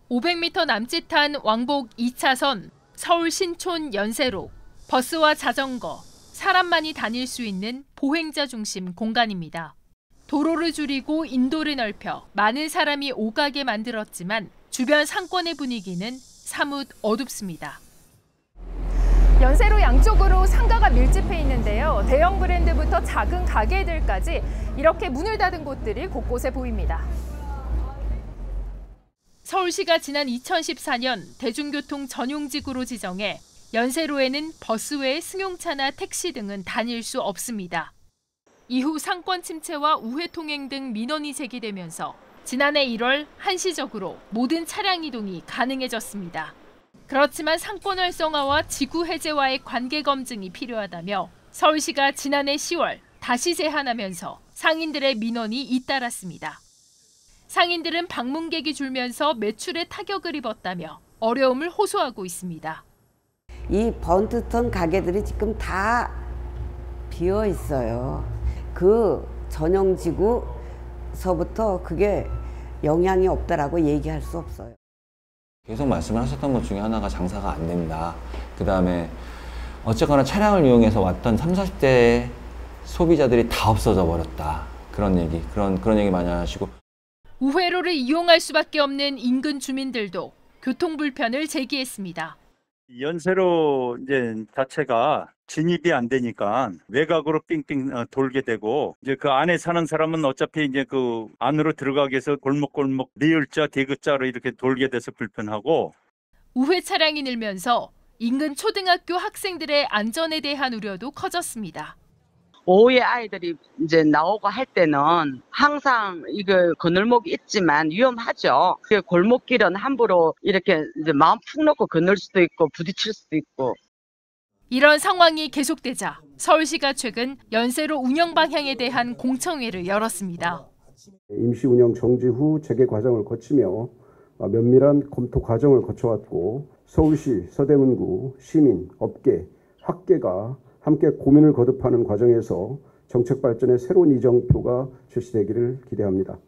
500m 남짓한 왕복 2차선 서울 신촌 연세로 버스와 자전거, 사람만이 다닐 수 있는 보행자 중심 공간입니다. 도로를 줄이고 인도를 넓혀 많은 사람이 오가게 만들었지만 주변 상권의 분위기는 사뭇 어둡습니다. 연세로 양쪽으로 상가가 밀집해 있는데요. 대형 브랜드부터 작은 가게들까지 이렇게 문을 닫은 곳들이 곳곳에 보입니다. 서울시가 지난 2014년 대중교통 전용지구로 지정해 연세로에는 버스 외에 승용차나 택시 등은 다닐 수 없습니다. 이후 상권 침체와 우회 통행 등 민원이 제기되면서 지난해 1월 한시적으로 모든 차량 이동이 가능해졌습니다. 그렇지만 상권 활성화와 지구 해제와의 관계 검증이 필요하다며 서울시가 지난해 10월 다시 제한하면서 상인들의 민원이 잇따랐습니다. 상인들은 방문객이 줄면서 매출에 타격을 입었다며 어려움을 호소하고 있습니다. 이 번듯한 가게들이 지금 다 비어 있어요. 그 전용지구서부터 그게 영향이 없다라고 얘기할 수 없어요. 계속 말씀을 하셨던 것 중에 하나가 장사가 안 된다. 그 다음에 어쨌거나 차량을 이용해서 왔던 30, 40대 소비자들이 다 없어져 버렸다. 그런 얘기 많이 하시고. 우회로를 이용할 수밖에 없는 인근 주민들도 교통 불편을 제기했습니다. 연세로 이제 자체가 진입이 안 되니까 외곽으로 삥삥 돌게 되고, 이제 그 안에 사는 사람은 어차피 이제 그 안으로 들어가기 위해서 골목골목 리을자 디귿자로 이렇게 돌게 돼서 불편하고. 우회 차량이 늘면서 인근 초등학교 학생들의 안전에 대한 우려도 커졌습니다. 오후에 아이들이 이제 나오고 할 때는 항상 이거 건널목이 있지만 위험하죠. 그 골목길은 함부로 이렇게 이제 마음 푹 놓고 건널 수도 있고 부딪힐 수도 있고. 이런 상황이 계속되자 서울시가 최근 연세로 운영 방향에 대한 공청회를 열었습니다. 임시 운영 정지 후 재개 과정을 거치며 면밀한 검토 과정을 거쳐왔고, 서울시, 서대문구, 시민, 업계, 학계가 함께 고민을 거듭하는 과정에서 정책 발전의 새로운 이정표가 제시되기를 기대합니다.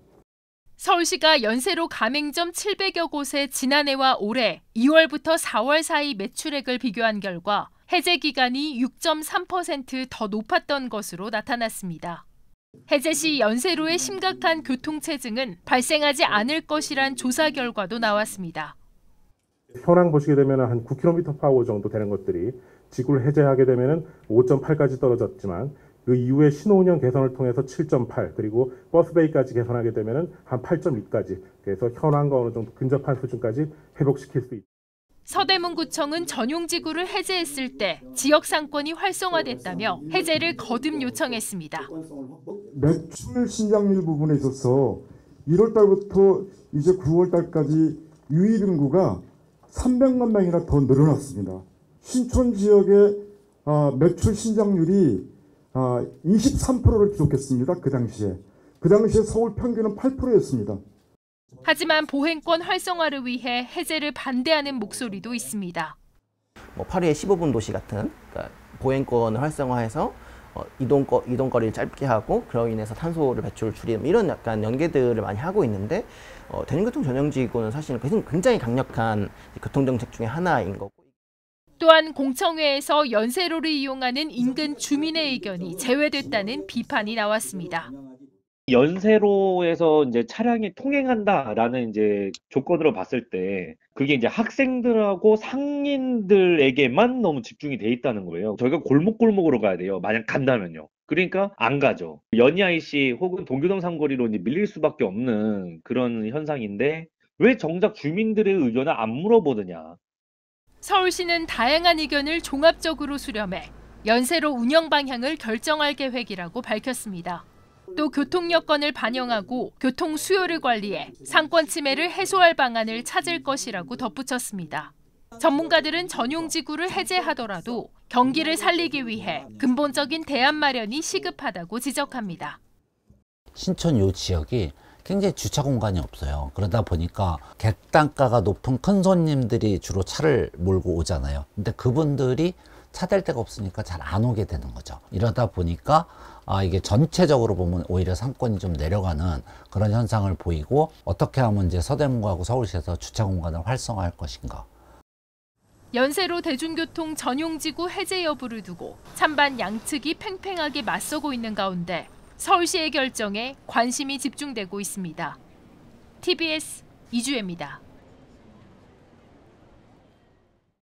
서울시가 연세로 가맹점 700여 곳에 지난해와 올해 2월부터 4월 사이 매출액을 비교한 결과 해제 기간이 6.3% 더 높았던 것으로 나타났습니다. 해제 시 연세로의 심각한 교통체증은 발생하지 않을 것이란 조사 결과도 나왔습니다. 현황 보시게 되면 한 9km/h 정도 되는 것들이 지구를 해제하게 되면 5.8까지 떨어졌지만, 그 이후에 신호운영 개선을 통해서 7.8, 그리고 버스베이까지 개선하게 되면 한 8.2까지, 그래서 현황과 어느 정도 근접한 수준까지 회복시킬 수 있다. 서대문구청은 전용지구를 해제했을 때 지역 상권이 활성화됐다며 해제를 거듭 요청했습니다. 매출 신장률 부분에 있어서 1월 달부터 이제 9월 달까지 유입 인구가 300만 명이나 더 늘어났습니다. 신촌 지역의 매출 신장률이 23%를 기록했습니다. 그 당시에 서울 평균은 8%였습니다. 하지만 보행권 활성화를 위해 해제를 반대하는 목소리도 있습니다. 8회 15분 도시 같은, 그러니까 보행권을 활성화해서 이동거리를 짧게 하고 그로 인해서 탄소를 배출을 줄이는 이런 약간 연계들을 많이 하고 있는데, 대중교통 전용지구는 사실 굉장히 강력한 교통정책 중에 하나인 거고. 또한 공청회에서 연세로를 이용하는 인근 주민의 의견이 제외됐다는 비판이 나왔습니다. 연세로에서 이제 차량이 통행한다라는 이제 조건으로 봤을 때 그게 이제 학생들하고 상인들에게만 너무 집중이 돼 있다는 거예요. 저희가 골목골목으로 가야 돼요. 만약 간다면요. 그러니까 안 가죠. 연희 IC 혹은 동교동 삼거리로 이제 밀릴 수밖에 없는 그런 현상인데, 왜 정작 주민들의 의견을 안 물어보느냐. 서울시는 다양한 의견을 종합적으로 수렴해 연세로 운영 방향을 결정할 계획이라고 밝혔습니다. 또 교통 여건을 반영하고 교통 수요를 관리해 상권 침해를 해소할 방안을 찾을 것이라고 덧붙였습니다. 전문가들은 전용지구를 해제하더라도 경기를 살리기 위해 근본적인 대안 마련이 시급하다고 지적합니다. 신촌 요 지역이 굉장히 주차 공간이 없어요. 그러다 보니까 객단가가 높은 큰 손님들이 주로 차를 몰고 오잖아요. 근데 그분들이 차 댈 데가 없으니까 잘 안 오게 되는 거죠. 이러다 보니까 이게 전체적으로 보면 오히려 상권이 좀 내려가는 그런 현상을 보이고, 어떻게 하면 이제 서대문구하고 서울시에서 주차 공간을 활성화할 것인가. 연세로 대중교통 전용지구 해제 여부를 두고 찬반 양측이 팽팽하게 맞서고 있는 가운데 서울시의 결정에 관심이 집중되고 있습니다. TBS 이주혜입니다.